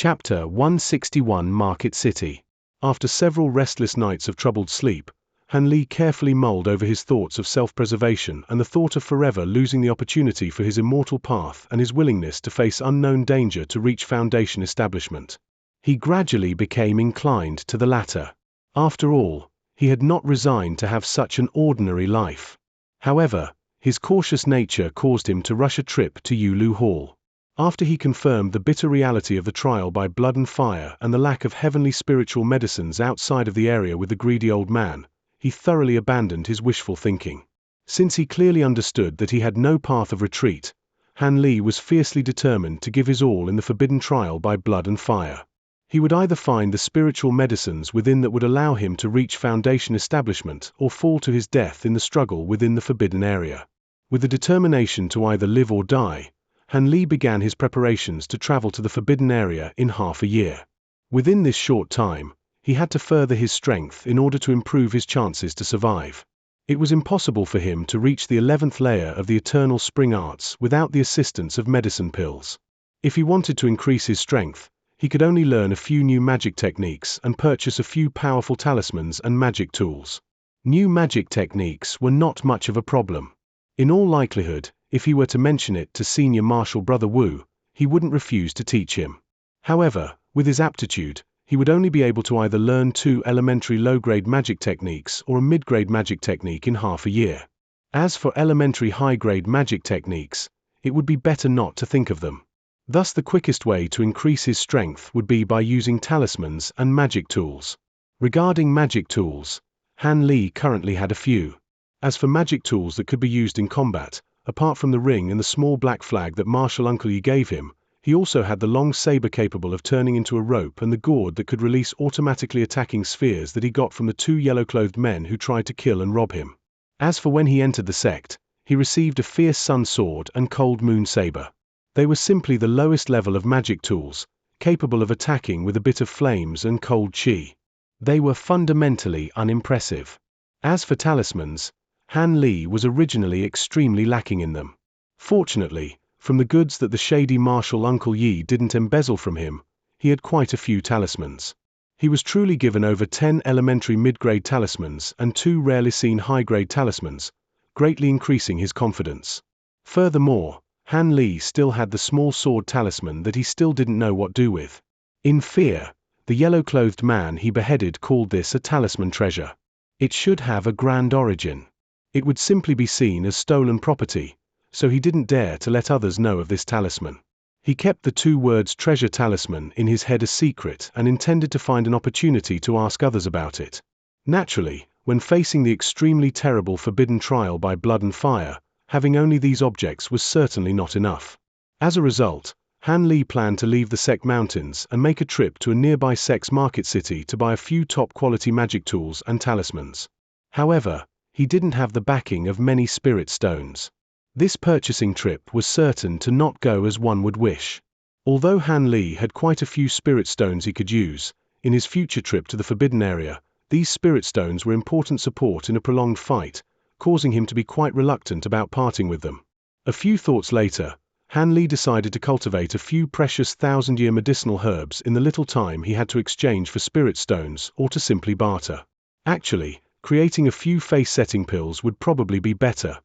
Chapter 161 Market City. After several restless nights of troubled sleep, Han Li carefully mulled over his thoughts of self-preservation and the thought of forever losing the opportunity for his immortal path and his willingness to face unknown danger to reach Foundation establishment. He gradually became inclined to the latter. After all, he had not resigned to have such an ordinary life. However, his cautious nature caused him to rush a trip to Yulu Hall. After he confirmed the bitter reality of the trial by blood and fire and the lack of heavenly spiritual medicines outside of the area with the greedy old man, he thoroughly abandoned his wishful thinking. Since he clearly understood that he had no path of retreat, Han Li was fiercely determined to give his all in the forbidden trial by blood and fire. He would either find the spiritual medicines within that would allow him to reach Foundation establishment or fall to his death in the struggle within the forbidden area. With the determination to either live or die, Han Li began his preparations to travel to the forbidden area in half a year. Within this short time, he had to further his strength in order to improve his chances to survive. It was impossible for him to reach the 11th layer of the eternal spring arts without the assistance of medicine pills. If he wanted to increase his strength, he could only learn a few new magic techniques and purchase a few powerful talismans and magic tools. New magic techniques were not much of a problem. In all likelihood, if he were to mention it to senior martial brother Wu, he wouldn't refuse to teach him. However, with his aptitude, he would only be able to either learn 2 elementary low-grade magic techniques or a mid-grade magic technique in half a year. As for elementary high-grade magic techniques, it would be better not to think of them. Thus the quickest way to increase his strength would be by using talismans and magic tools. Regarding magic tools, Han Li currently had a few. As for magic tools that could be used in combat, apart from the ring and the small black flag that Martial Uncle Yi gave him, he also had the long saber capable of turning into a rope and the gourd that could release automatically attacking spheres that he got from the 2 yellow-clothed men who tried to kill and rob him. As for when he entered the sect, he received a fierce sun sword and cold moon saber. They were simply the lowest level of magic tools, capable of attacking with a bit of flames and cold chi. They were fundamentally unimpressive. As for talismans, Han Li was originally extremely lacking in them. Fortunately, from the goods that the shady Martial Uncle Yi didn't embezzle from him, he had quite a few talismans. He was truly given over 10 elementary mid-grade talismans and 2 rarely seen high-grade talismans, greatly increasing his confidence. Furthermore, Han Li still had the small sword talisman that he still didn't know what to do with. In fear, the yellow-clothed man he beheaded called this a talisman treasure. It should have a grand origin. It would simply be seen as stolen property, so he didn't dare to let others know of this talisman. He kept the 2 words treasure talisman in his head a secret and intended to find an opportunity to ask others about it. Naturally, when facing the extremely terrible forbidden trial by blood and fire, having only these objects was certainly not enough. As a result, Han Li planned to leave the Sect Mountains and make a trip to a nearby Sect's market city to buy a few top-quality magic tools and talismans. However, he didn't have the backing of many spirit stones. This purchasing trip was certain to not go as one would wish. Although Han Li had quite a few spirit stones he could use, in his future trip to the forbidden area, these spirit stones were important support in a prolonged fight, causing him to be quite reluctant about parting with them. A few thoughts later, Han Li decided to cultivate a few precious 1000-year medicinal herbs in the little time he had to exchange for spirit stones or to simply barter. Actually, creating a few face-setting pills would probably be better,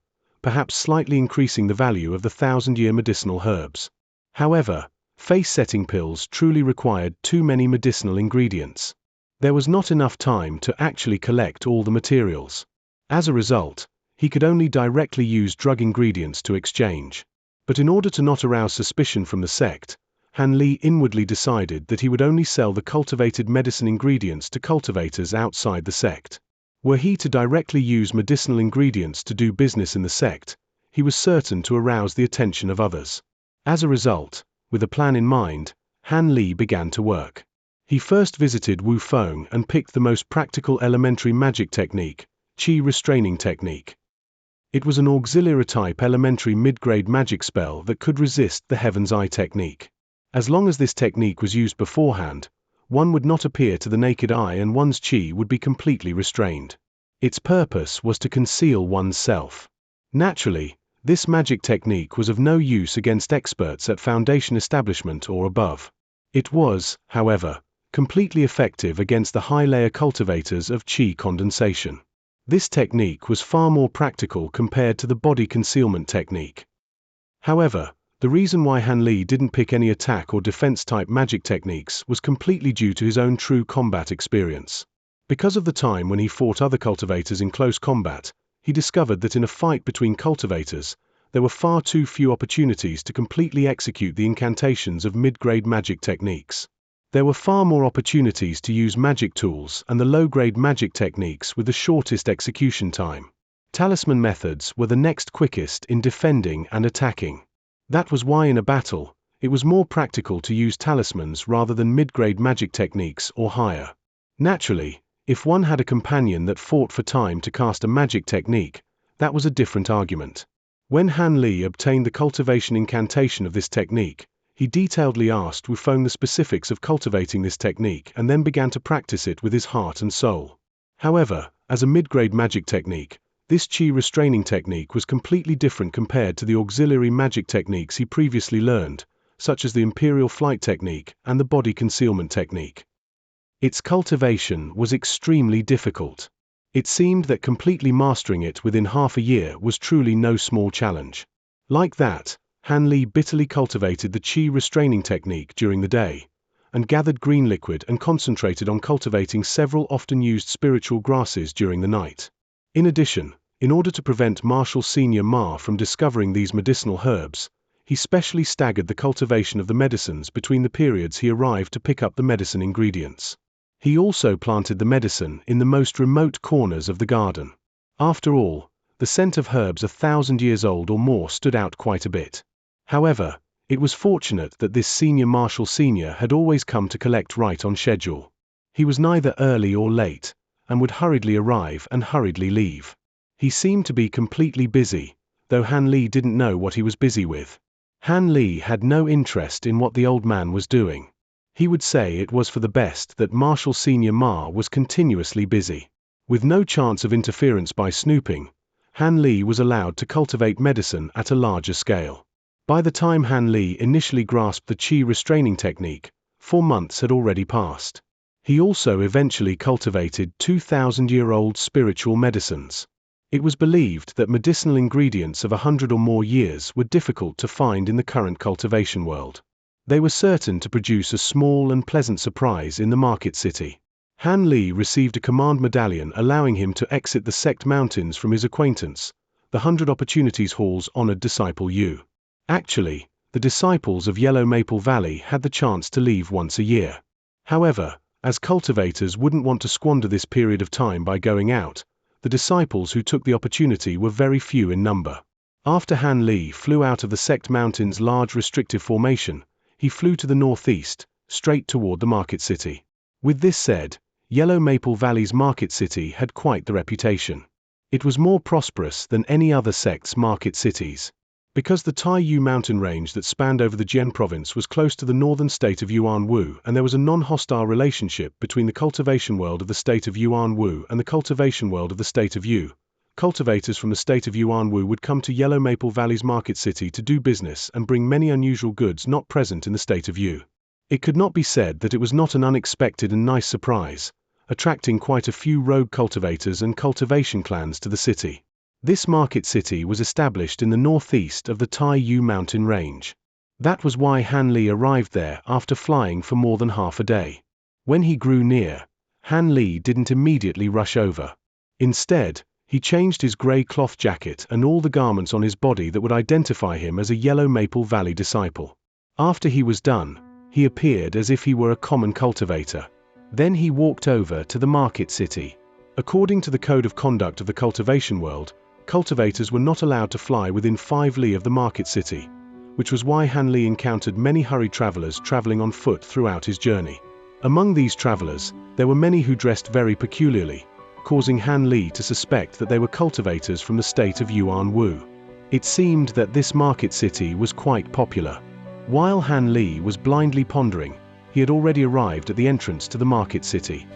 perhaps slightly increasing the value of the 1000-year medicinal herbs. However, face-setting pills truly required too many medicinal ingredients. There was not enough time to actually collect all the materials. As a result, he could only directly use drug ingredients to exchange. But in order to not arouse suspicion from the sect, Han Li inwardly decided that he would only sell the cultivated medicine ingredients to cultivators outside the sect. Were he to directly use medicinal ingredients to do business in the sect, he was certain to arouse the attention of others. As a result, with a plan in mind, Han Li began to work. He first visited Wu Feng and picked the most practical elementary magic technique, Qi Restraining Technique. It was an auxiliary-type elementary mid-grade magic spell that could resist the Heaven's Eye technique. As long as this technique was used beforehand, one would not appear to the naked eye and one's qi would be completely restrained. Its purpose was to conceal one's self. Naturally, this magic technique was of no use against experts at Foundation establishment or above. It was, however, completely effective against the high-layer cultivators of qi condensation. This technique was far more practical compared to the body concealment technique. However, the reason why Han Li didn't pick any attack or defense-type magic techniques was completely due to his own true combat experience. Because of the time when he fought other cultivators in close combat, he discovered that in a fight between cultivators, there were far too few opportunities to completely execute the incantations of mid-grade magic techniques. There were far more opportunities to use magic tools and the low-grade magic techniques with the shortest execution time. Talisman methods were the next quickest in defending and attacking. That was why in a battle, it was more practical to use talismans rather than mid-grade magic techniques or higher. Naturally, if one had a companion that fought for time to cast a magic technique, that was a different argument. When Han Li obtained the cultivation incantation of this technique, he detailedly asked Wu Feng the specifics of cultivating this technique and then began to practice it with his heart and soul. However, as a mid-grade magic technique, this qi restraining technique was completely different compared to the auxiliary magic techniques he previously learned, such as the Imperial Flight technique and the body concealment technique. Its cultivation was extremely difficult. It seemed that completely mastering it within half a year was truly no small challenge. Like that, Han Li bitterly cultivated the qi restraining technique during the day, and gathered green liquid and concentrated on cultivating several often used spiritual grasses during the night. In addition, in order to prevent Marshal Senior Ma from discovering these medicinal herbs, he specially staggered the cultivation of the medicines between the periods he arrived to pick up the medicine ingredients. He also planted the medicine in the most remote corners of the garden. After all, the scent of herbs 1,000 years old or more stood out quite a bit. However, it was fortunate that this Senior Marshal Senior had always come to collect right on schedule. He was neither early or late, and would hurriedly arrive and hurriedly leave. He seemed to be completely busy, though Han Li didn't know what he was busy with. Han Li had no interest in what the old man was doing. He would say it was for the best that Marshal Senior Ma was continuously busy. With no chance of interference by snooping, Han Li was allowed to cultivate medicine at a larger scale. By the time Han Li initially grasped the qi restraining technique, 4 months had already passed. He also eventually cultivated 2,000-year-old spiritual medicines. It was believed that medicinal ingredients of 100 or more years were difficult to find in the current cultivation world. They were certain to produce a small and pleasant surprise in the market city. Han Li received a command medallion allowing him to exit the Sect Mountains from his acquaintance, the 100 Opportunities Hall's honored disciple Yu. Actually, the disciples of Yellow Maple Valley had the chance to leave once a year. However, as cultivators wouldn't want to squander this period of time by going out, the disciples who took the opportunity were very few in number. After Han Li flew out of the Sect Mountains' large restrictive formation, he flew to the northeast, straight toward the market city. With this said, Yellow Maple Valley's market city had quite the reputation. It was more prosperous than any other sect's market cities. Because the Taiyu mountain range that spanned over the Jian province was close to the northern state of Yuanwu and there was a non-hostile relationship between the cultivation world of the state of Yuanwu and the cultivation world of the state of Yu, cultivators from the state of Yuanwu would come to Yellow Maple Valley's market city to do business and bring many unusual goods not present in the state of Yu. It could not be said that it was not an unexpected and nice surprise, attracting quite a few rogue cultivators and cultivation clans to the city. This market city was established in the northeast of the Taiyu mountain range. That was why Han Li arrived there after flying for more than half a day. When he grew near, Han Li didn't immediately rush over. Instead, he changed his grey cloth jacket and all the garments on his body that would identify him as a Yellow Maple Valley disciple. After he was done, he appeared as if he were a common cultivator. Then he walked over to the market city. According to the code of conduct of the cultivation world, cultivators were not allowed to fly within 5 li of the market city, which was why Han Li encountered many hurried travelers traveling on foot throughout his journey. Among these travelers, there were many who dressed very peculiarly, causing Han Li to suspect that they were cultivators from the state of Yuanwu. It seemed that this market city was quite popular. While Han Li was blindly pondering, he had already arrived at the entrance to the market city.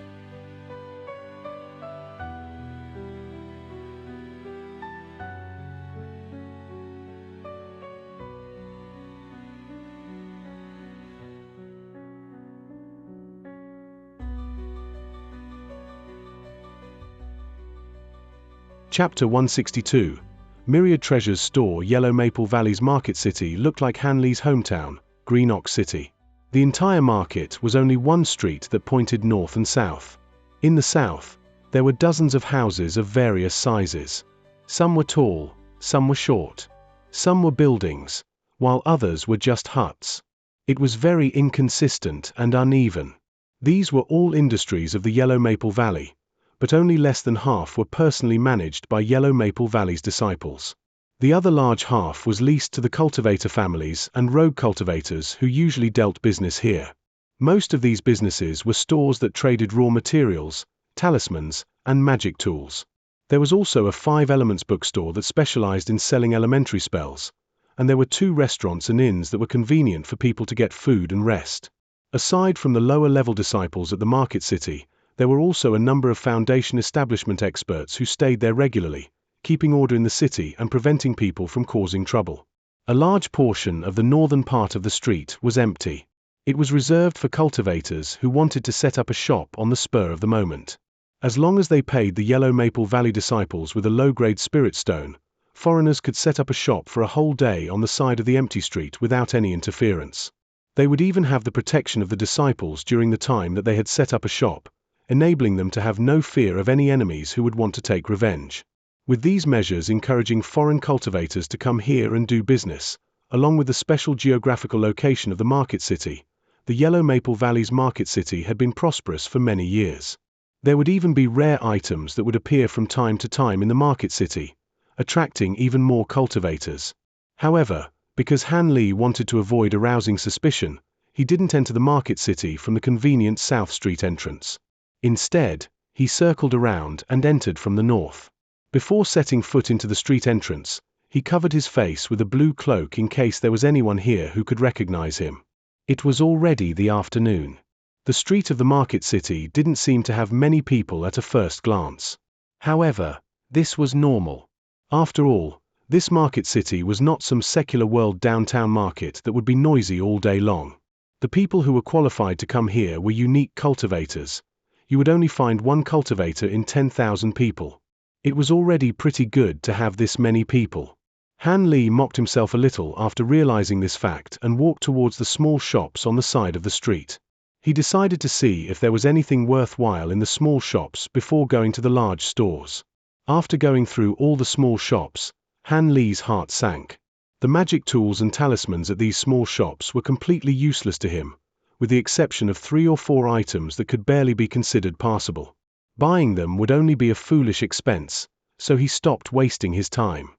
Chapter 162. Myriad Treasures Store. Yellow Maple Valley's Market City looked like Han Li's hometown, Greenock City. The entire market was only one street that pointed north and south. In the south, there were dozens of houses of various sizes. Some were tall, some were short. Some were buildings, while others were just huts. It was very inconsistent and uneven. These were all industries of the Yellow Maple Valley, but only less than half were personally managed by Yellow Maple Valley's disciples. The other large half was leased to the cultivator families and rogue cultivators who usually dealt business here. Most of these businesses were stores that traded raw materials, talismans, and magic tools. There was also a 5 Elements bookstore that specialized in selling elementary spells, and there were 2 restaurants and inns that were convenient for people to get food and rest. Aside from the lower-level disciples at the Market City, there were also a number of Foundation establishment experts who stayed there regularly, keeping order in the city and preventing people from causing trouble. A large portion of the northern part of the street was empty. It was reserved for cultivators who wanted to set up a shop on the spur of the moment. As long as they paid the Yellow Maple Valley disciples with a low-grade spirit stone, foreigners could set up a shop for a whole day on the side of the empty street without any interference. They would even have the protection of the disciples during the time that they had set up a shop, enabling them to have no fear of any enemies who would want to take revenge. With these measures encouraging foreign cultivators to come here and do business, along with the special geographical location of the Market City, the Yellow Maple Valley's Market City had been prosperous for many years. There would even be rare items that would appear from time to time in the Market City, attracting even more cultivators. However, because Han Li wanted to avoid arousing suspicion, he didn't enter the Market City from the convenient South Street entrance. Instead, he circled around and entered from the north. Before setting foot into the street entrance, he covered his face with a blue cloak in case there was anyone here who could recognize him. It was already the afternoon. The street of the Market City didn't seem to have many people at a first glance. However, this was normal. After all, this Market City was not some secular world downtown market that would be noisy all day long. The people who were qualified to come here were unique cultivators. You would only find one cultivator in 10,000 people. It was already pretty good to have this many people. Han Li mocked himself a little after realizing this fact and walked towards the small shops on the side of the street. He decided to see if there was anything worthwhile in the small shops before going to the large stores. After going through all the small shops, Han Li's heart sank. The magic tools and talismans at these small shops were completely useless to him, with the exception of 3 or 4 items that could barely be considered passable. Buying them would only be a foolish expense, so he stopped wasting his time.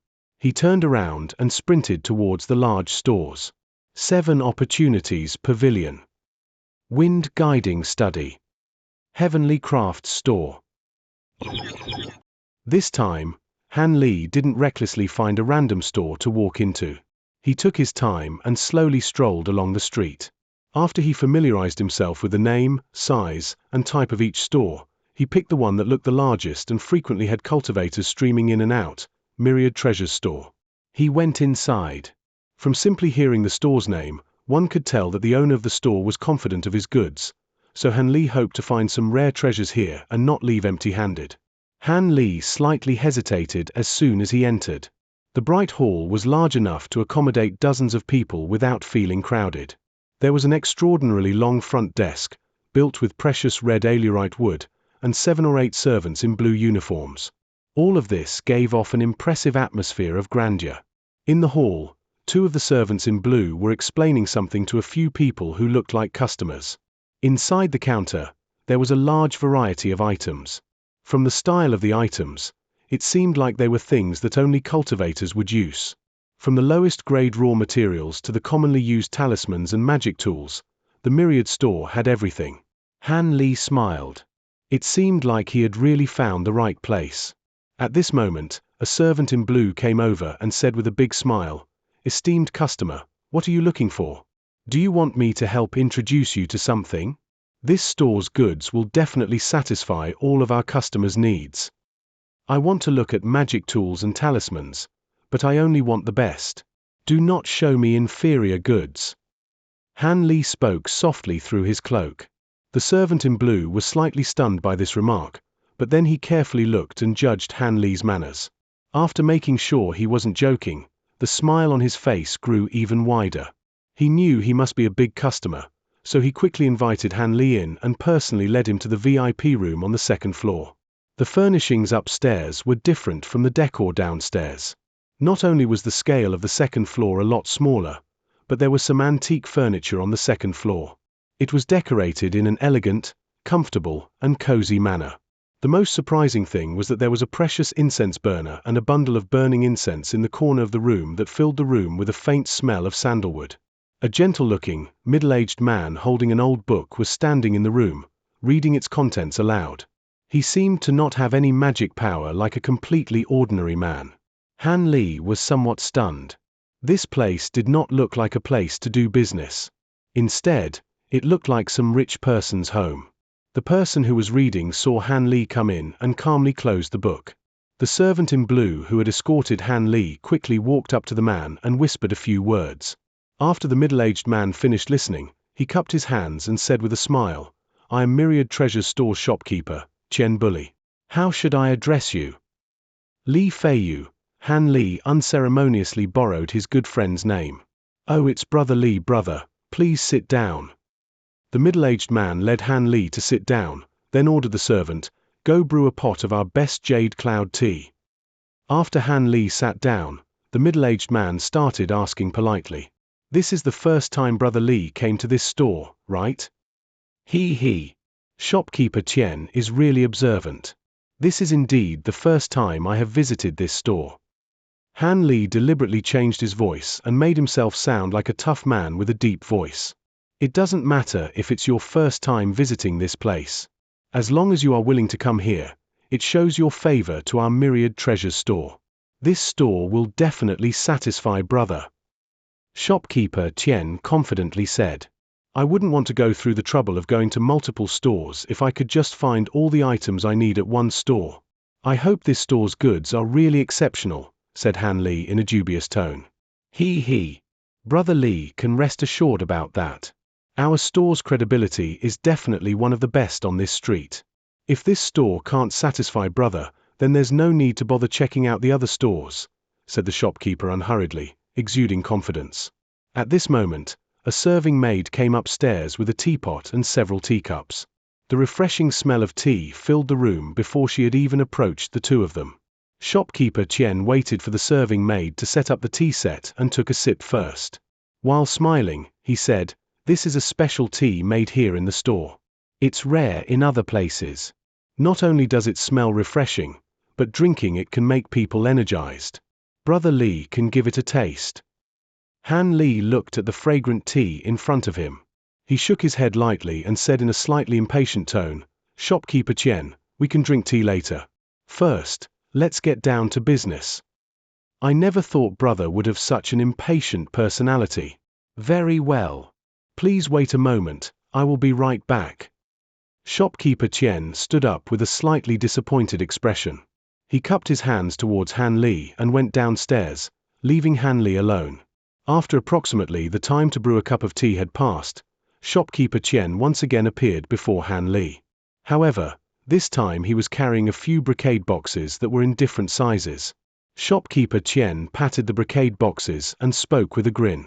He turned around and sprinted towards the large stores. 7 Opportunities Pavilion. Wind Guiding Study. Heavenly Crafts Store. This time, Han Li didn't recklessly find a random store to walk into. He took his time and slowly strolled along the street. After he familiarized himself with the name, size, and type of each store, he picked the one that looked the largest and frequently had cultivators streaming in and out, Myriad Treasures Store. He went inside. From simply hearing the store's name, one could tell that the owner of the store was confident of his goods, so Han Li hoped to find some rare treasures here and not leave empty-handed. Han Li slightly hesitated as soon as he entered. The bright hall was large enough to accommodate dozens of people without feeling crowded. There was an extraordinarily long front desk, built with precious red alurite wood, and 7 or 8 servants in blue uniforms. All of this gave off an impressive atmosphere of grandeur. In the hall, 2 of the servants in blue were explaining something to a few people who looked like customers. Inside the counter, there was a large variety of items. From the style of the items, it seemed like they were things that only cultivators would use. From the lowest grade raw materials to the commonly used talismans and magic tools, the Myriad store had everything. Han Li smiled. It seemed like he had really found the right place. At this moment, a servant in blue came over and said with a big smile, "Esteemed customer, what are you looking for? Do you want me to help introduce you to something? This store's goods will definitely satisfy all of our customers' needs. I want to look at magic tools and talismans, but I only want the best. Do not show me inferior goods." Han Li spoke softly through his cloak. The servant in blue was slightly stunned by this remark, but then he carefully looked and judged Han Li's manners. After making sure he wasn't joking, the smile on his face grew even wider. He knew he must be a big customer, so he quickly invited Han Li in and personally led him to the VIP room on the second floor. The furnishings upstairs were different from the decor downstairs. Not only was the scale of the second floor a lot smaller, but there was some antique furniture on the second floor. It was decorated in an elegant, comfortable, and cozy manner. The most surprising thing was that there was a precious incense burner and a bundle of burning incense in the corner of the room that filled the room with a faint smell of sandalwood. A gentle-looking, middle-aged man holding an old book was standing in the room, reading its contents aloud. He seemed to not have any magic power like a completely ordinary man. Han Li was somewhat stunned. This place did not look like a place to do business. Instead, it looked like some rich person's home. The person who was reading saw Han Li come in and calmly closed the book. The servant in blue who had escorted Han Li quickly walked up to the man and whispered a few words. After the middle-aged man finished listening, he cupped his hands and said with a smile, "I am Myriad Treasures Store shopkeeper, Chen Bully. How should I address you?" "Li Feiyu." Han Li unceremoniously borrowed his good friend's name. "Oh, it's Brother Li, brother. Please sit down." The middle-aged man led Han Li to sit down, then ordered the servant, "Go brew a pot of our best jade cloud tea." After Han Li sat down, the middle-aged man started asking politely, "This is the first time Brother Li came to this store, right?" He. Shopkeeper Qian is really observant. This is indeed the first time I have visited this store. Han Li deliberately changed his voice and made himself sound like a tough man with a deep voice. "It doesn't matter if it's your first time visiting this place. As long as you are willing to come here, it shows your favor to our Myriad Treasures store. This store will definitely satisfy brother." Shopkeeper Qian confidently said, "I wouldn't want to go through the trouble of going to multiple stores if I could just find all the items I need at one store. I hope this store's goods are really exceptional," said Han Li in a dubious tone. He. Brother Li can rest assured about that. Our store's credibility is definitely one of the best on this street. If this store can't satisfy brother, then there's no need to bother checking out the other stores," said the shopkeeper unhurriedly, exuding confidence. At this moment, a serving maid came upstairs with a teapot and several teacups. The refreshing smell of tea filled the room before she had even approached the two of them. Shopkeeper Qian waited for the serving maid to set up the tea set and took a sip first. While smiling, he said, "This is a special tea made here in the store. It's rare in other places. Not only does it smell refreshing, but drinking it can make people energized. Brother Li can give it a taste." Han Li looked at the fragrant tea in front of him. He shook his head lightly and said in a slightly impatient tone, "Shopkeeper Qian, we can drink tea later. First, let's get down to business." I never thought brother would have such an impatient personality. "Very well. Please wait a moment, I will be right back." Shopkeeper Qian stood up with a slightly disappointed expression. He cupped his hands towards Han Li and went downstairs, leaving Han Li alone. After approximately the time to brew a cup of tea had passed, Shopkeeper Qian once again appeared before Han Li. However, this time he was carrying a few brocade boxes that were in different sizes. Shopkeeper Qian patted the brocade boxes and spoke with a grin.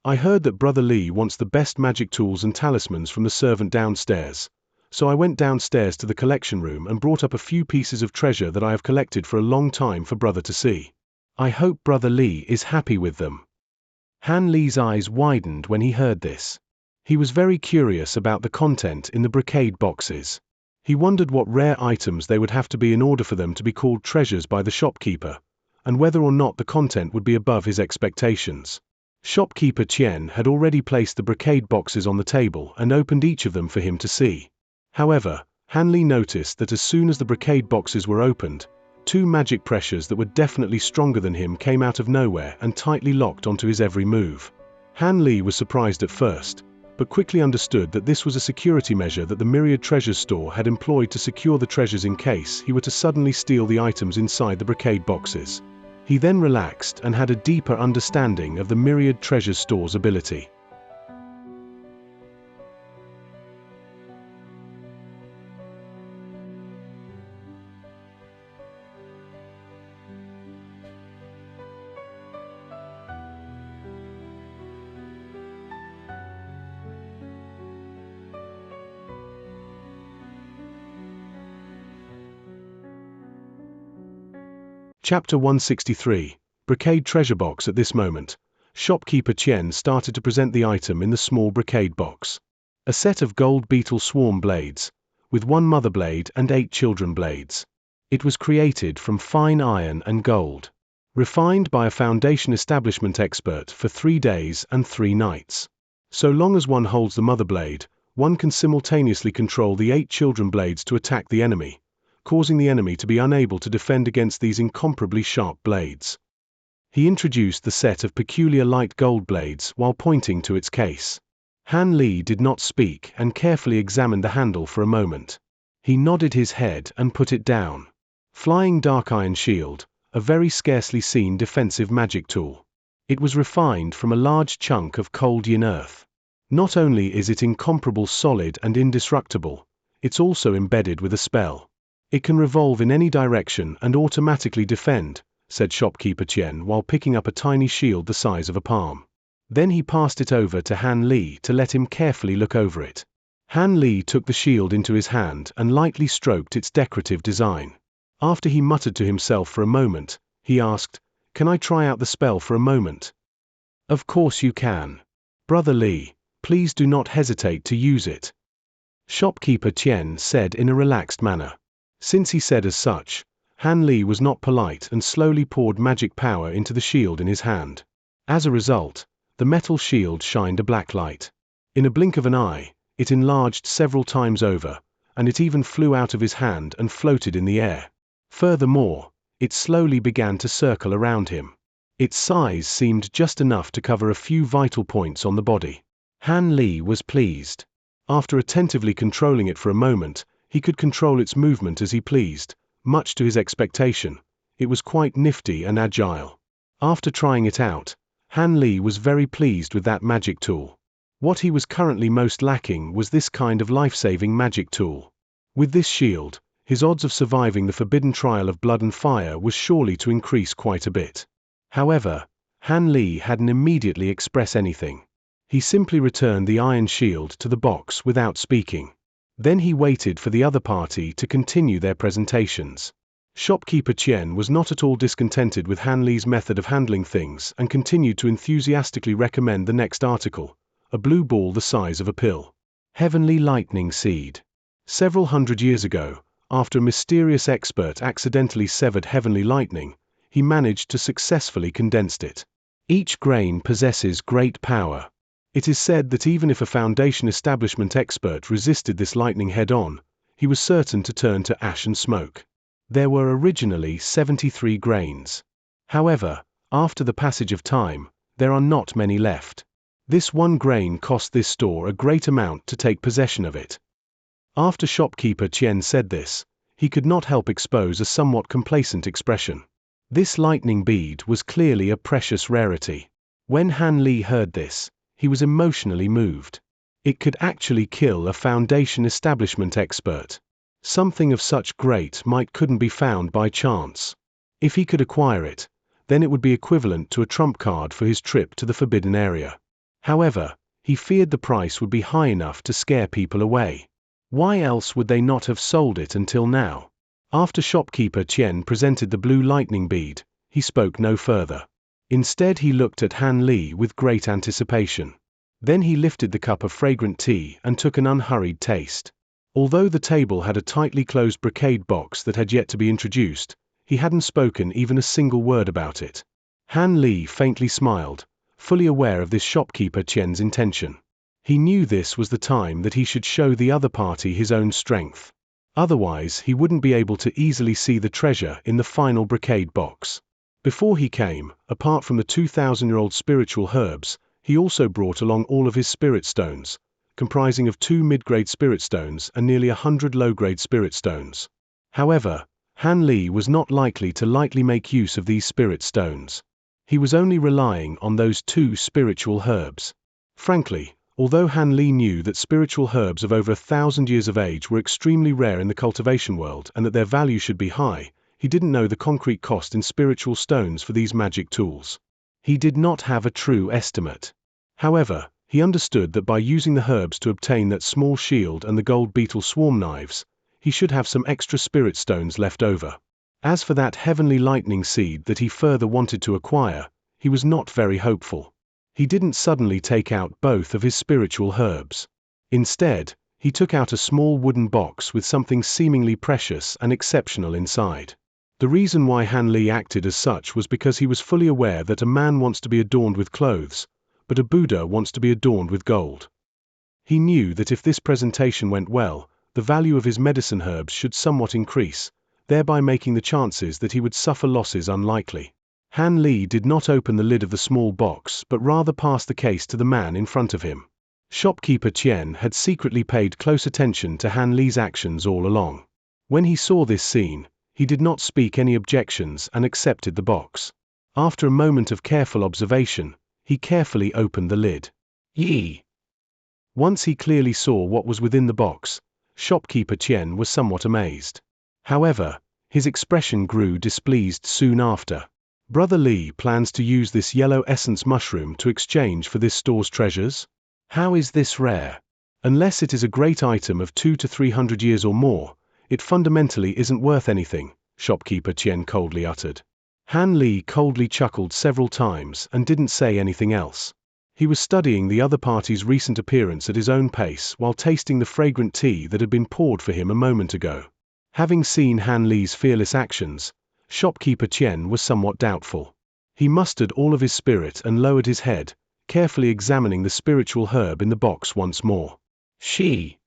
"I heard that Brother Li wants the best magic tools and talismans from the servant downstairs, so I went downstairs to the collection room and brought up a few pieces of treasure that I have collected for a long time for brother to see. I hope Brother Li is happy with them." Han Li's eyes widened when he heard this. He was very curious about the content in the brocade boxes. He wondered what rare items they would have to be in order for them to be called treasures by the shopkeeper, and whether or not the content would be above his expectations. Shopkeeper Qian had already placed the brocade boxes on the table and opened each of them for him to see. However, Han Li noticed that as soon as the brocade boxes were opened, two magic pressures that were definitely stronger than him came out of nowhere and tightly locked onto his every move. Han Li was surprised at first, but quickly understood that this was a security measure that the Myriad Treasures store had employed to secure the treasures in case he were to suddenly steal the items inside the brocade boxes. He then relaxed and had a deeper understanding of the Myriad Treasures store's ability. Chapter 163, Brocade Treasure Box. At this moment, shopkeeper Chen started to present the item in the small brocade box. A set of gold beetle swarm blades, with one mother blade and 8 children blades. It was created from fine iron and gold, refined by a foundation establishment expert for 3 days and 3 nights. So long as one holds the mother blade, one can simultaneously control the 8 children blades to attack the enemy, causing the enemy to be unable to defend against these incomparably sharp blades. He introduced the set of peculiar light gold blades while pointing to its case. Han Li did not speak and carefully examined the handle for a moment. He nodded his head and put it down. Flying dark iron shield, a very scarcely seen defensive magic tool. It was refined from a large chunk of cold yin earth. Not only is it incomparable solid and indestructible, it's also embedded with a spell. It can revolve in any direction and automatically defend, said shopkeeper Chen while picking up a tiny shield the size of a palm. Then he passed it over to Han Li to let him carefully look over it. Han Li took the shield into his hand and lightly stroked its decorative design. After he muttered to himself for a moment, he asked, "Can I try out the spell for a moment?" "Of course you can. Brother Li, please do not hesitate to use it," shopkeeper Chen said in a relaxed manner. Since he said as such, Han Li was not polite and slowly poured magic power into the shield in his hand. As a result, the metal shield shined a black light. In a blink of an eye, it enlarged several times over, and it even flew out of his hand and floated in the air. Furthermore, it slowly began to circle around him. Its size seemed just enough to cover a few vital points on the body. Han Li was pleased. After attentively controlling it for a moment, he could control its movement as he pleased. Much to his expectation, it was quite nifty and agile. After trying it out, Han Li was very pleased with that magic tool. What he was currently most lacking was this kind of life-saving magic tool. With this shield, his odds of surviving the forbidden trial of blood and fire was surely to increase quite a bit. However, Han Li hadn't immediately expressed anything. He simply returned the iron shield to the box without speaking. Then he waited for the other party to continue their presentations. Shopkeeper Chen was not at all discontented with Han Li's method of handling things and continued to enthusiastically recommend the next article, a blue ball the size of a pill. Heavenly Lightning Seed. Several hundred years ago, after a mysterious expert accidentally severed heavenly lightning, he managed to successfully condense it. Each grain possesses great power. It is said that even if a foundation establishment expert resisted this lightning head-on, he was certain to turn to ash and smoke. There were originally 73 grains. However, after the passage of time, there are not many left. This one grain cost this store a great amount to take possession of it. After shopkeeper Chen said this, he could not help expose a somewhat complacent expression. This lightning bead was clearly a precious rarity. When Han Li heard this, he was emotionally moved. It could actually kill a foundation establishment expert. Something of such great might couldn't be found by chance. If he could acquire it, then it would be equivalent to a trump card for his trip to the forbidden area. However, he feared the price would be high enough to scare people away. Why else would they not have sold it until now? After shopkeeper Chen presented the blue lightning bead, he spoke no further. Instead he looked at Han Li with great anticipation. Then he lifted the cup of fragrant tea and took an unhurried taste. Although the table had a tightly closed brocade box that had yet to be introduced, he hadn't spoken even a single word about it. Han Li faintly smiled, fully aware of this shopkeeper Chen's intention. He knew this was the time that he should show the other party his own strength. Otherwise he wouldn't be able to easily see the treasure in the final brocade box. Before he came, apart from the 2,000-year-old spiritual herbs, he also brought along all of his spirit stones, comprising of 2 mid-grade spirit stones and nearly 100 low-grade spirit stones. However, Han Li was not likely to lightly make use of these spirit stones. He was only relying on those 2 spiritual herbs. Frankly, although Han Li knew that spiritual herbs of over 1,000 years of age were extremely rare in the cultivation world and that their value should be high, he didn't know the concrete cost in spiritual stones for these magic tools. He did not have a true estimate. However, he understood that by using the herbs to obtain that small shield and the gold beetle swarm knives, he should have some extra spirit stones left over. As for that heavenly lightning seed that he further wanted to acquire, he was not very hopeful. He didn't suddenly take out both of his spiritual herbs. Instead, he took out a small wooden box with something seemingly precious and exceptional inside. The reason why Han Li acted as such was because he was fully aware that a man wants to be adorned with clothes, but a Buddha wants to be adorned with gold. He knew that if this presentation went well, the value of his medicine herbs should somewhat increase, thereby making the chances that he would suffer losses unlikely. Han Li did not open the lid of the small box but rather passed the case to the man in front of him. Shopkeeper Qian had secretly paid close attention to Han Li's actions all along. When he saw this scene, he did not speak any objections and accepted the box. After a moment of careful observation, he carefully opened the lid. Yee! Once he clearly saw what was within the box, Shopkeeper Qian was somewhat amazed. However, his expression grew displeased soon after. Brother Li plans to use this yellow essence mushroom to exchange for this store's treasures? How is this rare? Unless it is a great item of 200 to 300 years or more, it fundamentally isn't worth anything, Shopkeeper Qian coldly uttered. Han Li coldly chuckled several times and didn't say anything else. He was studying the other party's recent appearance at his own pace while tasting the fragrant tea that had been poured for him a moment ago. Having seen Han Li's fearless actions, Shopkeeper Qian was somewhat doubtful. He mustered all of his spirit and lowered his head, carefully examining the spiritual herb in the box once more. She.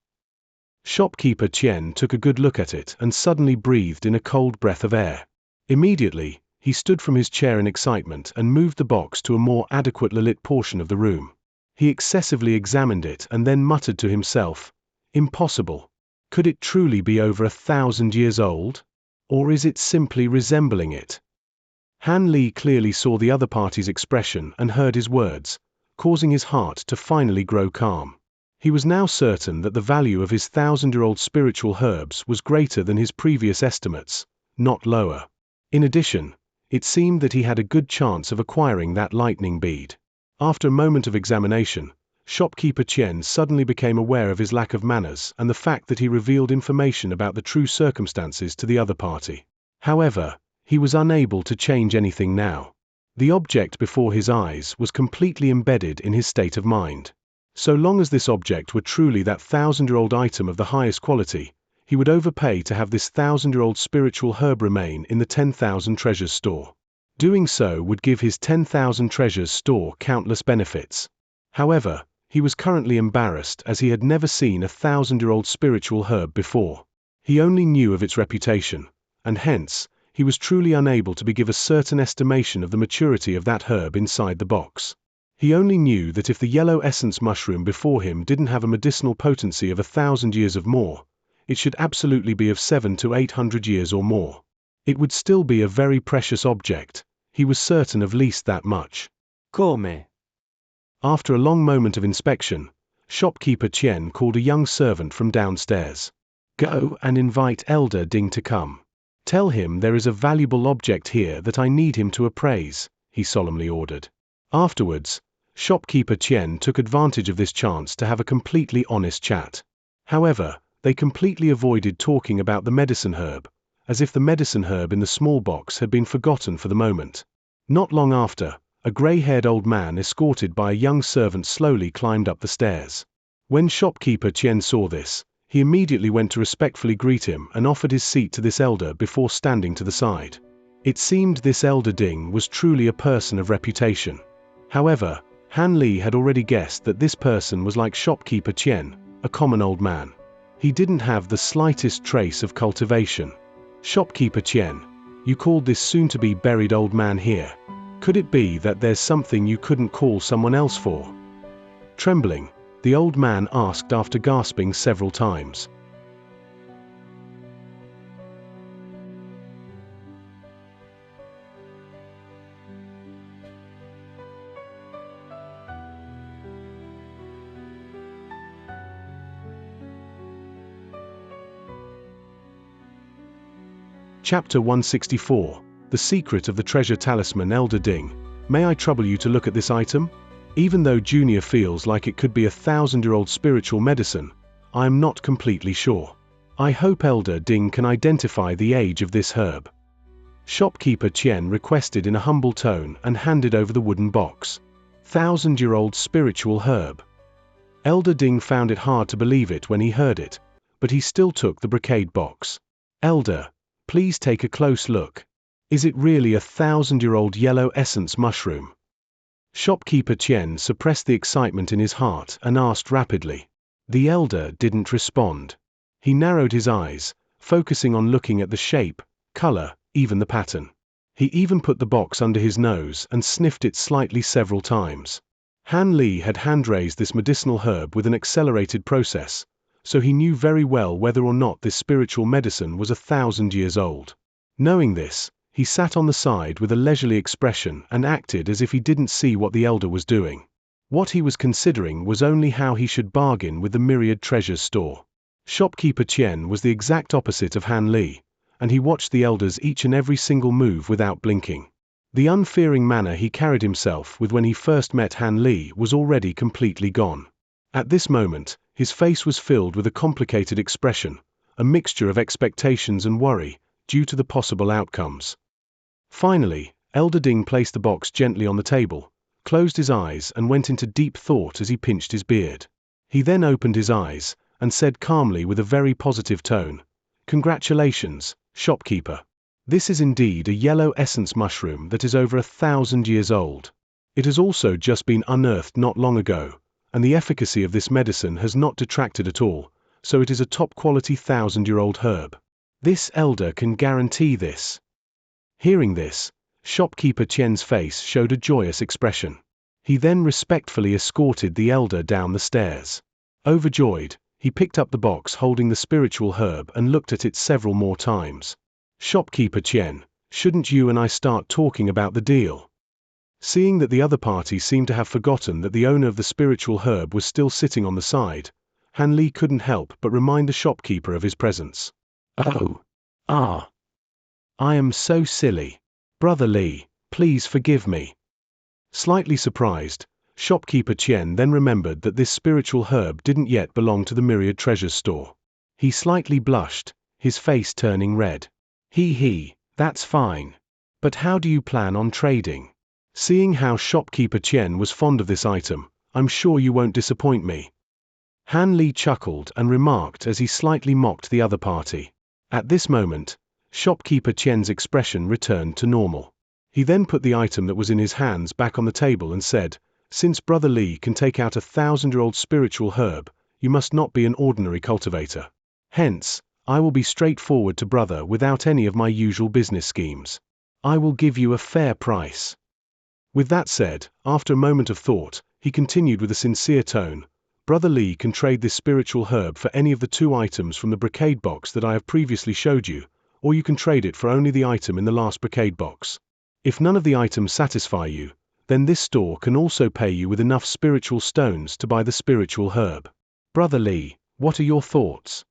Shopkeeper Qian took a good look at it and suddenly breathed in a cold breath of air. Immediately, he stood from his chair in excitement and moved the box to a more adequately lit portion of the room. He excessively examined it and then muttered to himself, "Impossible. Could it truly be over 1,000 years old? Or is it simply resembling it?" Han Li clearly saw the other party's expression and heard his words, causing his heart to finally grow calm. He was now certain that the value of his 1,000-year-old spiritual herbs was greater than his previous estimates, not lower. In addition, it seemed that he had a good chance of acquiring that lightning bead. After a moment of examination, Shopkeeper Qian suddenly became aware of his lack of manners and the fact that he revealed information about the true circumstances to the other party. However, he was unable to change anything now. The object before his eyes was completely embedded in his state of mind. So long as this object were truly that 1,000-year-old item of the highest quality, he would overpay to have this 1,000-year-old spiritual herb remain in the 10,000 treasures store. Doing so would give his 10,000 treasures store countless benefits. However, he was currently embarrassed as he had never seen a 1,000-year-old spiritual herb before. He only knew of its reputation, and hence, he was truly unable to give a certain estimation of the maturity of that herb inside the box. He only knew that if the yellow essence mushroom before him didn't have a medicinal potency of 1,000 years or more, it should absolutely be of 700 to 800 years or more. It would still be a very precious object, he was certain of least that much. Come. After a long moment of inspection, Shopkeeper Qian called a young servant from downstairs. "Go and invite Elder Ding to come. Tell him there is a valuable object here that I need him to appraise," he solemnly ordered. Afterwards, Shopkeeper Qian took advantage of this chance to have a completely honest chat. However, they completely avoided talking about the medicine herb, as if the medicine herb in the small box had been forgotten for the moment. Not long after, a gray-haired old man escorted by a young servant slowly climbed up the stairs. When Shopkeeper Qian saw this, he immediately went to respectfully greet him and offered his seat to this elder before standing to the side. It seemed this elder Ding was truly a person of reputation. However, Han Li had already guessed that this person was like Shopkeeper Qian, a common old man. He didn't have the slightest trace of cultivation. "Shopkeeper Qian, you called this soon-to-be buried old man here. Could it be that there's something you couldn't call someone else for?" Trembling, the old man asked after gasping several times. Chapter 164, The Secret of the Treasure Talisman. Elder Ding, may I trouble you to look at this item? Even though Junior feels like it could be a 1,000-year-old spiritual medicine, I am not completely sure. I hope Elder Ding can identify the age of this herb. Shopkeeper Qian requested in a humble tone and handed over the wooden box. 1,000-year-old spiritual herb. Elder Ding found it hard to believe it when he heard it, but he still took the brocade box. Elder, please take a close look. Is it really a 1,000-year-old yellow essence mushroom? Shopkeeper Qian suppressed the excitement in his heart and asked rapidly. The elder didn't respond. He narrowed his eyes, focusing on looking at the shape, color, even the pattern. He even put the box under his nose and sniffed it slightly several times. Han Li had hand-raised this medicinal herb with an accelerated process, so he knew very well whether or not this spiritual medicine was 1,000 years old. Knowing this, he sat on the side with a leisurely expression and acted as if he didn't see what the elder was doing. What he was considering was only how he should bargain with the Myriad Treasures store. Shopkeeper Qian was the exact opposite of Han Li, and he watched the elder's each and every single move without blinking. The unfearing manner he carried himself with when he first met Han Li was already completely gone. At this moment, his face was filled with a complicated expression, a mixture of expectations and worry, due to the possible outcomes. Finally, Elder Ding placed the box gently on the table, closed his eyes and went into deep thought as he pinched his beard. He then opened his eyes, and said calmly with a very positive tone, "Congratulations, shopkeeper. This is indeed a yellow essence mushroom that is over 1,000 years old. It has also just been unearthed not long ago, and the efficacy of this medicine has not detracted at all, so it is a top-quality 1,000-year-old herb. This elder can guarantee this." Hearing this, Shopkeeper Qian's face showed a joyous expression. He then respectfully escorted the elder down the stairs. Overjoyed, he picked up the box holding the spiritual herb and looked at it several more times. "Shopkeeper Qian, shouldn't you and I start talking about the deal?" Seeing that the other party seemed to have forgotten that the owner of the spiritual herb was still sitting on the side, Han Li couldn't help but remind the shopkeeper of his presence. "Oh. I am so silly. Brother Li, please forgive me." Slightly surprised, Shopkeeper Qian then remembered that this spiritual herb didn't yet belong to the Myriad Treasures store. He slightly blushed, his face turning red. That's fine. But how do you plan on trading? Seeing how Shopkeeper Qian was fond of this item, I'm sure you won't disappoint me." Han Li chuckled and remarked as he slightly mocked the other party. At this moment, Shopkeeper Qian's expression returned to normal. He then put the item that was in his hands back on the table and said, "Since Brother Li can take out a 1,000-year-old spiritual herb, you must not be an ordinary cultivator. Hence, I will be straightforward to Brother without any of my usual business schemes. I will give you a fair price." With that said, after a moment of thought, he continued with a sincere tone, "Brother Li can trade this spiritual herb for any of the 2 items from the brocade box that I have previously showed you, or you can trade it for only the item in the last brocade box. If none of the items satisfy you, then this store can also pay you with enough spiritual stones to buy the spiritual herb. Brother Li, what are your thoughts?"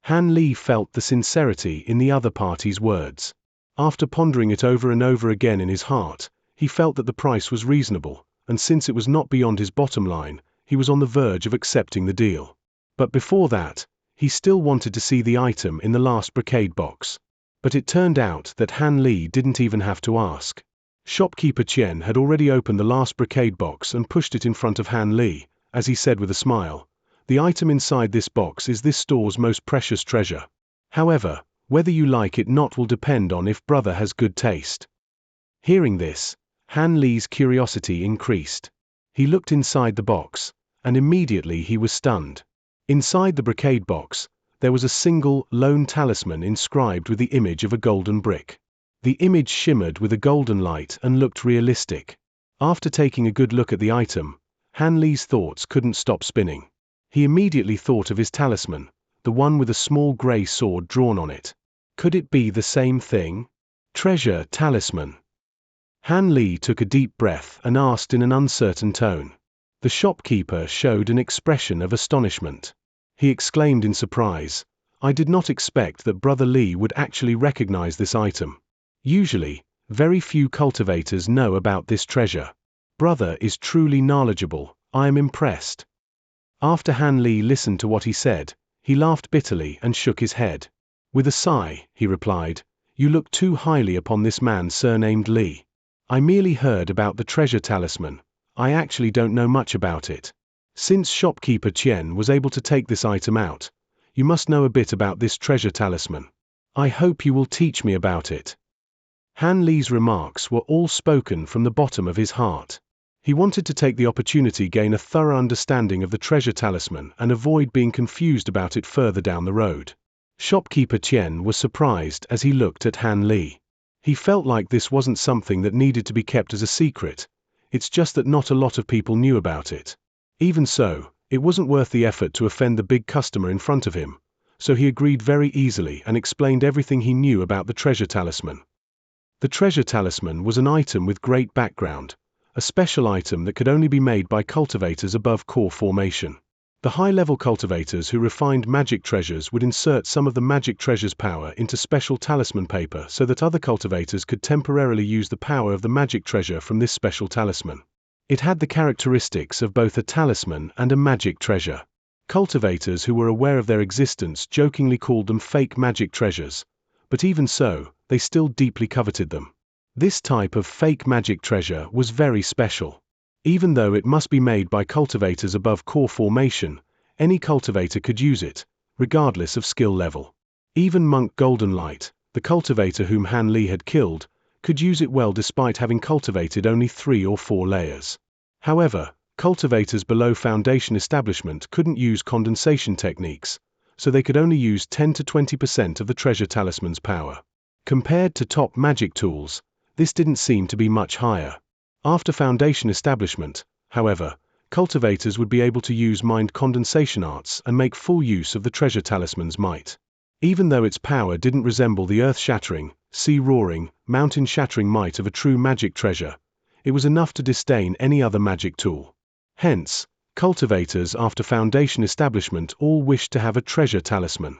Han Li felt the sincerity in the other party's words. After pondering it over and over again in his heart, he felt that the price was reasonable, and since it was not beyond his bottom line, he was on the verge of accepting the deal. But before that, he still wanted to see the item in the last brocade box. But it turned out that Han Li didn't even have to ask. Shopkeeper Qian had already opened the last brocade box and pushed it in front of Han Li, as he said with a smile, "The item inside this box is this store's most precious treasure. However, whether you like it or not will depend on if Brother has good taste." Hearing this, Han Li's curiosity increased. He looked inside the box, and immediately he was stunned. Inside the brocade box, there was a single, lone talisman inscribed with the image of a golden brick. The image shimmered with a golden light and looked realistic. After taking a good look at the item, Han Li's thoughts couldn't stop spinning. He immediately thought of his talisman, the one with a small gray sword drawn on it. Could it be the same thing? Treasure talisman. Han Li took a deep breath and asked in an uncertain tone. The shopkeeper showed an expression of astonishment. He exclaimed in surprise, "I did not expect that Brother Li would actually recognize this item. Usually, very few cultivators know about this treasure. Brother is truly knowledgeable, I am impressed." After Han Li listened to what he said, he laughed bitterly and shook his head. With a sigh, he replied, You look too highly upon this man surnamed Li. I merely heard about the treasure talisman. I actually don't know much about it. Since shopkeeper Qian was able to take this item out, you must know a bit about this treasure talisman. I hope you will teach me about it." Han Li's remarks were all spoken from the bottom of his heart. He wanted to take the opportunity to gain a thorough understanding of the treasure talisman and avoid being confused about it further down the road. Shopkeeper Qian was surprised as he looked at Han Li. He felt like this wasn't something that needed to be kept as a secret, it's just that not a lot of people knew about it. Even so, it wasn't worth the effort to offend the big customer in front of him, so he agreed very easily and explained everything he knew about the treasure talisman. The treasure talisman was an item with great background, a special item that could only be made by cultivators above core formation. The high-level cultivators who refined magic treasures would insert some of the magic treasure's power into special talisman paper so that other cultivators could temporarily use the power of the magic treasure from this special talisman. It had the characteristics of both a talisman and a magic treasure. Cultivators who were aware of their existence jokingly called them fake magic treasures, but even so, they still deeply coveted them. This type of fake magic treasure was very special. Even though it must be made by cultivators above core formation, any cultivator could use it, regardless of skill level. Even Monk Goldenlight, the cultivator whom Han Li had killed, could use it well despite having cultivated only 3 or 4 layers. However, cultivators below foundation establishment couldn't use condensation techniques, so they could only use 10 to 20% of the treasure talisman's power. Compared to top magic tools, this didn't seem to be much higher. After foundation establishment, however, cultivators would be able to use mind condensation arts and make full use of the treasure talisman's might. Even though its power didn't resemble the earth-shattering, sea-roaring, mountain-shattering might of a true magic treasure, it was enough to disdain any other magic tool. Hence, cultivators after foundation establishment all wished to have a treasure talisman.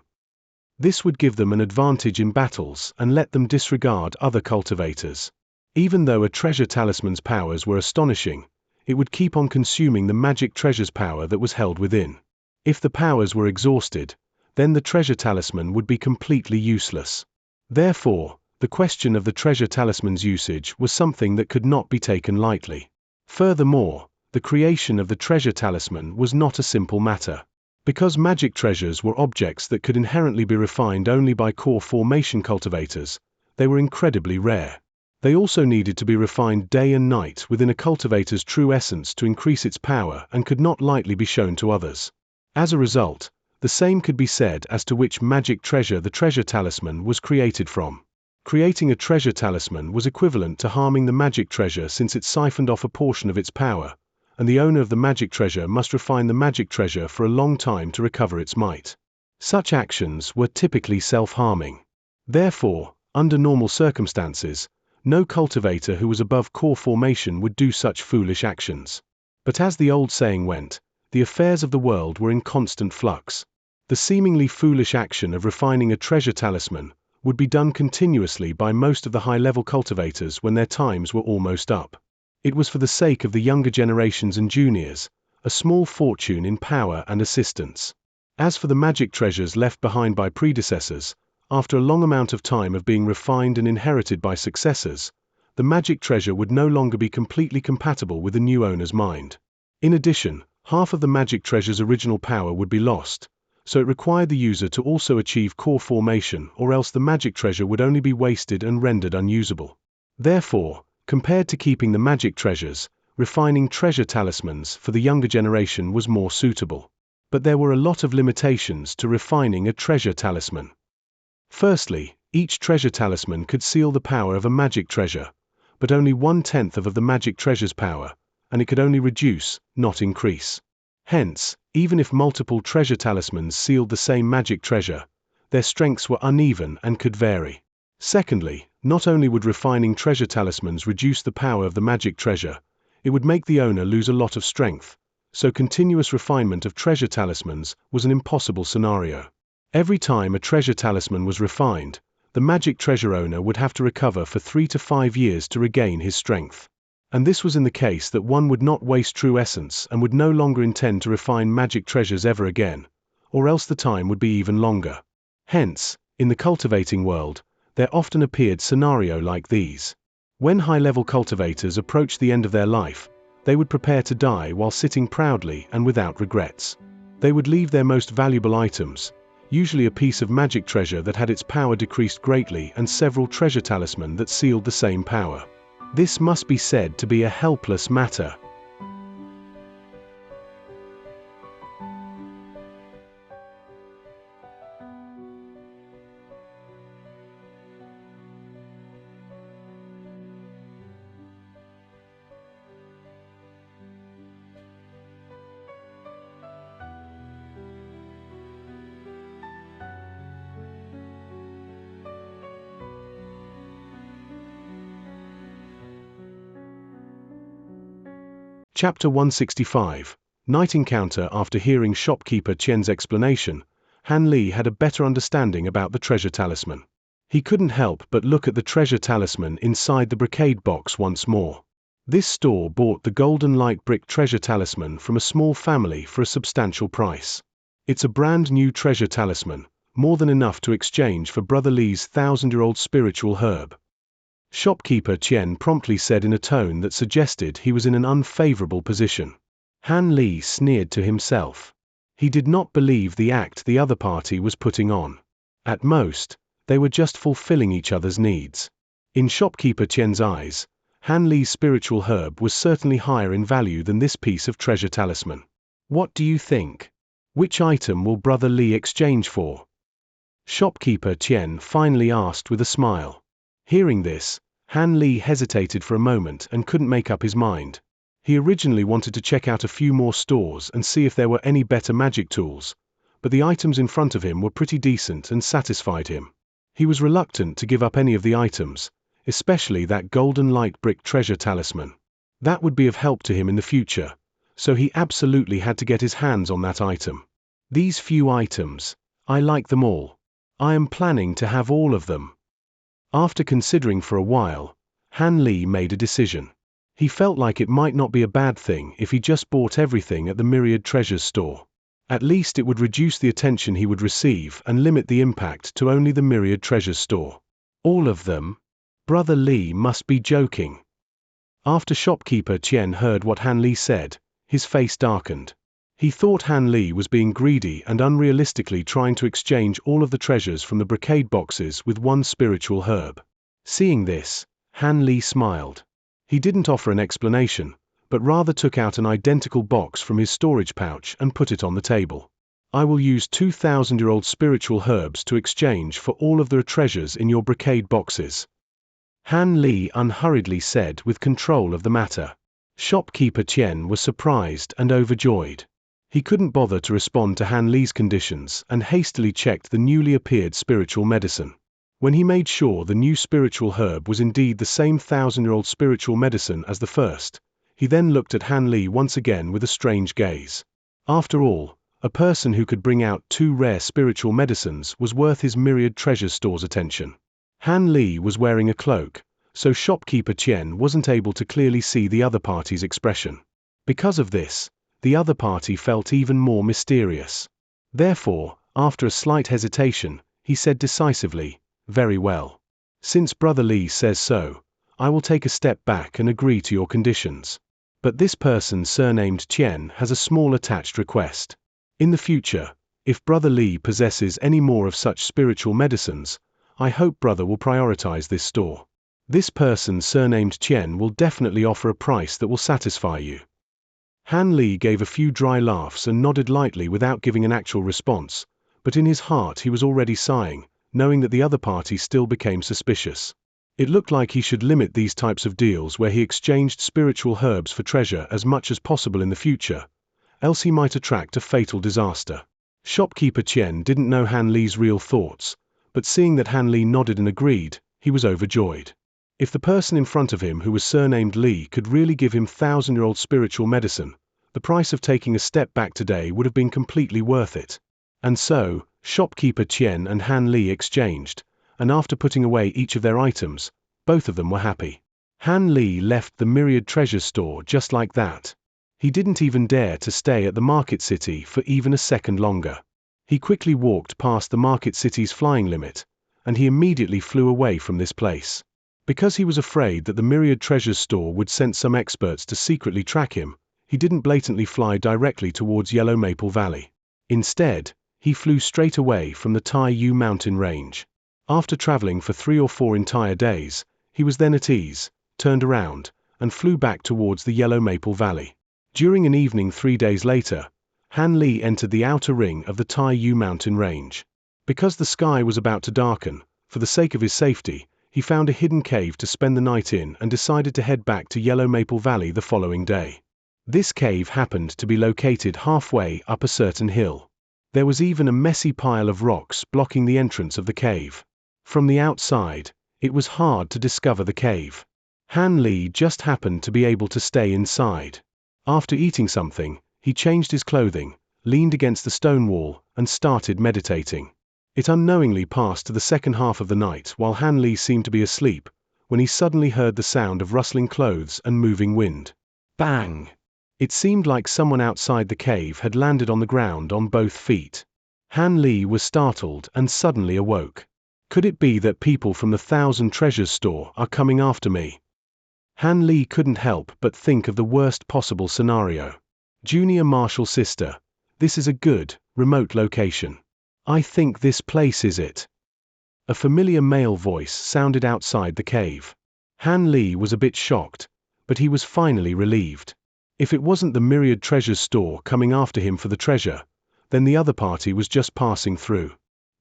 This would give them an advantage in battles and let them disregard other cultivators. Even though a treasure talisman's powers were astonishing, it would keep on consuming the magic treasure's power that was held within. If the powers were exhausted, then the treasure talisman would be completely useless. Therefore, the question of the treasure talisman's usage was something that could not be taken lightly. Furthermore, the creation of the treasure talisman was not a simple matter. Because magic treasures were objects that could inherently be refined only by core formation cultivators, they were incredibly rare. They also needed to be refined day and night within a cultivator's true essence to increase its power and could not lightly be shown to others. As a result, the same could be said as to which magic treasure the treasure talisman was created from. Creating a treasure talisman was equivalent to harming the magic treasure since it siphoned off a portion of its power, and the owner of the magic treasure must refine the magic treasure for a long time to recover its might. Such actions were typically self-harming. Therefore, under normal circumstances, no cultivator who was above core formation would do such foolish actions. But as the old saying went, the affairs of the world were in constant flux. The seemingly foolish action of refining a treasure talisman would be done continuously by most of the high-level cultivators when their times were almost up. It was for the sake of the younger generations and juniors, a small fortune in power and assistance. As for the magic treasures left behind by predecessors, after a long amount of time of being refined and inherited by successors, the magic treasure would no longer be completely compatible with the new owner's mind. In addition, half of the magic treasure's original power would be lost, so it required the user to also achieve core formation or else the magic treasure would only be wasted and rendered unusable. Therefore, compared to keeping the magic treasures, refining treasure talismans for the younger generation was more suitable. But there were a lot of limitations to refining a treasure talisman. Firstly, each treasure talisman could seal the power of a magic treasure, but only 1/10 of the magic treasure's power, and it could only reduce, not increase. Hence, even if multiple treasure talismans sealed the same magic treasure, their strengths were uneven and could vary. Secondly, not only would refining treasure talismans reduce the power of the magic treasure, it would make the owner lose a lot of strength, so continuous refinement of treasure talismans was an impossible scenario. Every time a treasure talisman was refined, the magic treasure owner would have to recover for 3 to 5 years to regain his strength. And this was in the case that one would not waste true essence and would no longer intend to refine magic treasures ever again, or else the time would be even longer. Hence, in the cultivating world, there often appeared scenario like these. When high-level cultivators approached the end of their life, they would prepare to die while sitting proudly and without regrets. They would leave their most valuable items, usually a piece of magic treasure that had its power decreased greatly and several treasure talisman that sealed the same power. This must be said to be a helpless matter. Chapter 165. Night Encounter. After hearing shopkeeper Qian's explanation, Han Li had a better understanding about the treasure talisman. He couldn't help but look at the treasure talisman inside the brocade box once more. This store bought the golden light brick treasure talisman from a small family for a substantial price. It's a brand new treasure talisman, more than enough to exchange for Brother Li's 1,000-year-old spiritual herb. Shopkeeper Qian promptly said in a tone that suggested he was in an unfavorable position. Han Li sneered to himself. He did not believe the act the other party was putting on. At most, they were just fulfilling each other's needs. In shopkeeper Qian's eyes, Han Li's spiritual herb was certainly higher in value than this piece of treasure talisman. What do you think? Which item will Brother Li exchange for? Shopkeeper Qian finally asked with a smile. Hearing this, Han Li hesitated for a moment and couldn't make up his mind. He originally wanted to check out a few more stores and see if there were any better magic tools, but the items in front of him were pretty decent and satisfied him. He was reluctant to give up any of the items, especially that golden light brick treasure talisman. That would be of help to him in the future, so he absolutely had to get his hands on that item. These few items, I like them all. I am planning to have all of them. After considering for a while, Han Li made a decision. He felt like it might not be a bad thing if he just bought everything at the Myriad Treasures store. At least it would reduce the attention he would receive and limit the impact to only the Myriad Treasures store. All of them? Brother Li must be joking. After shopkeeper Qian heard what Han Li said, his face darkened. He thought Han Li was being greedy and unrealistically trying to exchange all of the treasures from the brocade boxes with one spiritual herb. Seeing this, Han Li smiled. He didn't offer an explanation, but rather took out an identical box from his storage pouch and put it on the table. I will use 2,000-year-old spiritual herbs to exchange for all of the treasures in your brocade boxes. Han Li unhurriedly said with control of the matter. Shopkeeper Qian was surprised and overjoyed. He couldn't bother to respond to Han Li's conditions and hastily checked the newly appeared spiritual medicine. When he made sure the new spiritual herb was indeed the same 1,000-year-old spiritual medicine as the first, he then looked at Han Li once again with a strange gaze. After all, a person who could bring out 2 rare spiritual medicines was worth his Myriad Treasures store's attention. Han Li was wearing a cloak, so shopkeeper Qian wasn't able to clearly see the other party's expression. Because of this, the other party felt even more mysterious. Therefore, after a slight hesitation, he said decisively, "Very well. Since Brother Li says so, I will take a step back and agree to your conditions. But this person surnamed Qian has a small attached request. In the future, if Brother Li possesses any more of such spiritual medicines, I hope Brother will prioritize this store. This person surnamed Qian will definitely offer a price that will satisfy you." Han Li gave a few dry laughs and nodded lightly without giving an actual response, but in his heart he was already sighing, knowing that the other party still became suspicious. It looked like he should limit these types of deals where he exchanged spiritual herbs for treasure as much as possible in the future, else he might attract a fatal disaster. Shopkeeper Qian didn't know Han Li's real thoughts, but seeing that Han Li nodded and agreed, he was overjoyed. If the person in front of him who was surnamed Li could really give him 1,000-year-old spiritual medicine, the price of taking a step back today would have been completely worth it. And so, shopkeeper Qian and Han Li exchanged, and after putting away each of their items, both of them were happy. Han Li left the Myriad Treasures store just like that. He didn't even dare to stay at the Market City for even a second longer. He quickly walked past the Market City's flying limit, and he immediately flew away from this place. Because he was afraid that the Myriad Treasures store would send some experts to secretly track him, he didn't blatantly fly directly towards Yellow Maple Valley. Instead, he flew straight away from the Tai mountain range. After traveling for 3 or 4 entire days, he was then at ease, turned around, and flew back towards the Yellow Maple Valley. During an evening 3 days later, Han Li entered the outer ring of the Tai mountain range. Because the sky was about to darken, for the sake of his safety, he found a hidden cave to spend the night in and decided to head back to Yellow Maple Valley the following day. This cave happened to be located halfway up a certain hill. There was even a messy pile of rocks blocking the entrance of the cave. From the outside, it was hard to discover the cave. Han Li just happened to be able to stay inside. After eating something, he changed his clothing, leaned against the stone wall, and started meditating. It unknowingly passed to the second half of the night while Han Li seemed to be asleep, when he suddenly heard the sound of rustling clothes and moving wind. Bang! It seemed like someone outside the cave had landed on the ground on both feet. Han Li was startled and suddenly awoke. Could it be that people from the Thousand Treasures store are coming after me? Han Li couldn't help but think of the worst possible scenario. Junior Marshall Sister, this is a good, remote location. I think this place is it. A familiar male voice sounded outside the cave. Han Li was a bit shocked, but he was finally relieved. If it wasn't the Myriad Treasures store coming after him for the treasure, then the other party was just passing through.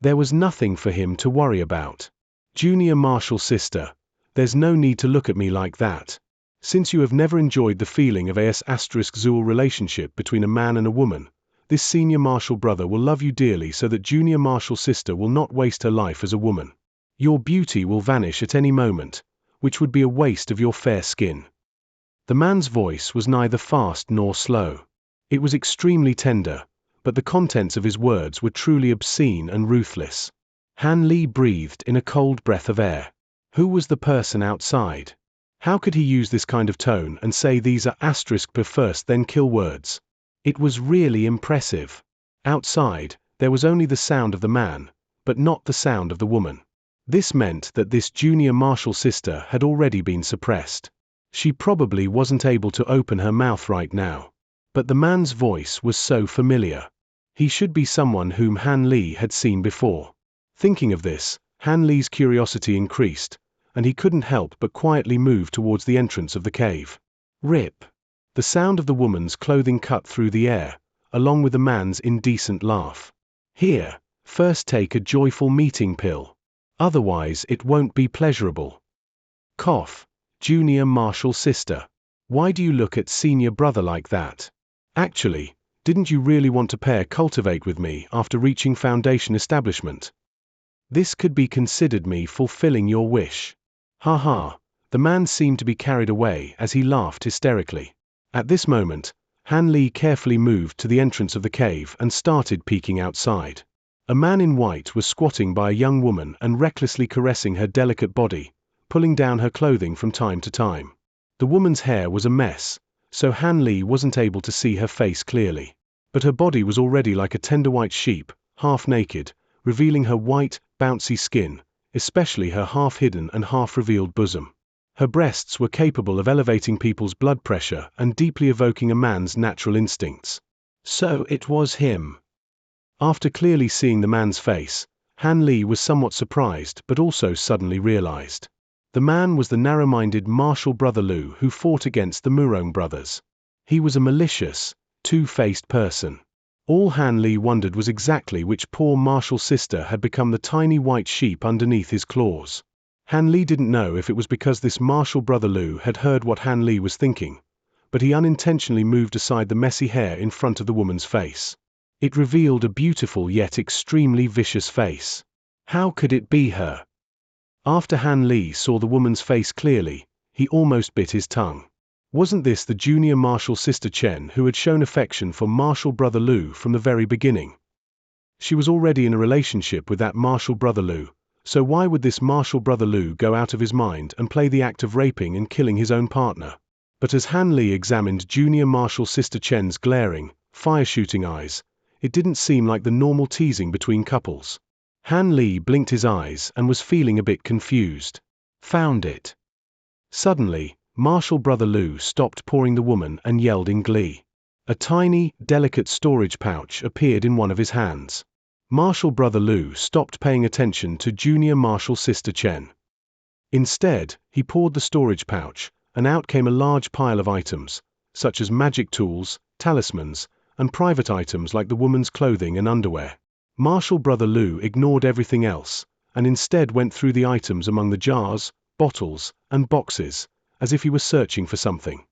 There was nothing for him to worry about. Junior Marshall Sister, there's no need to look at me like that. Since you have never enjoyed the feeling of a *Zool relationship between a man and a woman, this senior Marshall brother will love you dearly so that junior Marshall sister will not waste her life as a woman. Your beauty will vanish at any moment, which would be a waste of your fair skin. The man's voice was neither fast nor slow. It was extremely tender, but the contents of his words were truly obscene and ruthless. Han Li breathed in a cold breath of air. Who was the person outside? How could he use this kind of tone and say these are per first then kill words? It was really impressive. Outside, there was only the sound of the man, but not the sound of the woman. This meant that this junior Marshall sister had already been suppressed. She probably wasn't able to open her mouth right now. But the man's voice was so familiar. He should be someone whom Han Li had seen before. Thinking of this, Han Li's curiosity increased, and he couldn't help but quietly move towards the entrance of the cave. Rip! The sound of the woman's clothing cut through the air, along with the man's indecent laugh. Here, first take a joyful meeting pill. Otherwise it won't be pleasurable. Cough. Junior Marshall sister. Why do you look at senior brother like that? Actually, didn't you really want to pair cultivate with me after reaching foundation establishment? This could be considered me fulfilling your wish. Ha ha. The man seemed to be carried away as he laughed hysterically. At this moment, Han Li carefully moved to the entrance of the cave and started peeking outside. A man in white was squatting by a young woman and recklessly caressing her delicate body, pulling down her clothing from time to time. The woman's hair was a mess, so Han Li wasn't able to see her face clearly. But her body was already like a tender white sheep, half naked, revealing her white, bouncy skin, especially her half-hidden and half-revealed bosom. Her breasts were capable of elevating people's blood pressure and deeply evoking a man's natural instincts. So it was him. After clearly seeing the man's face, Han Li was somewhat surprised but also suddenly realized. The man was the narrow-minded Marshall brother Lu who fought against the Murong brothers. He was a malicious, two-faced person. All Han Li wondered was exactly which poor Marshall sister had become the tiny white sheep underneath his claws. Han Li didn't know if it was because this Marshall brother Lu had heard what Han Li was thinking, but he unintentionally moved aside the messy hair in front of the woman's face. It revealed a beautiful yet extremely vicious face. How could it be her? After Han Li saw the woman's face clearly, he almost bit his tongue. Wasn't this the junior Marshall sister Chen who had shown affection for Marshall brother Lu from the very beginning? She was already in a relationship with that Marshall brother Lu, so why would this Marshall brother Lu go out of his mind and play the act of raping and killing his own partner? But as Han Li examined junior Marshall sister Chen's glaring, fire-shooting eyes, it didn't seem like the normal teasing between couples. Han Li blinked his eyes and was feeling a bit confused. Found it. Suddenly, Marshall Brother Lu stopped pouring the woman and yelled in glee. A tiny, delicate storage pouch appeared in one of his hands. Marshall Brother Lu stopped paying attention to Junior Marshall Sister Chen. Instead, he poured the storage pouch, and out came a large pile of items, such as magic tools, talismans, and private items like the woman's clothing and underwear. Marshall Brother Lu ignored everything else, and instead went through the items among the jars, bottles, and boxes, as if he was searching for something.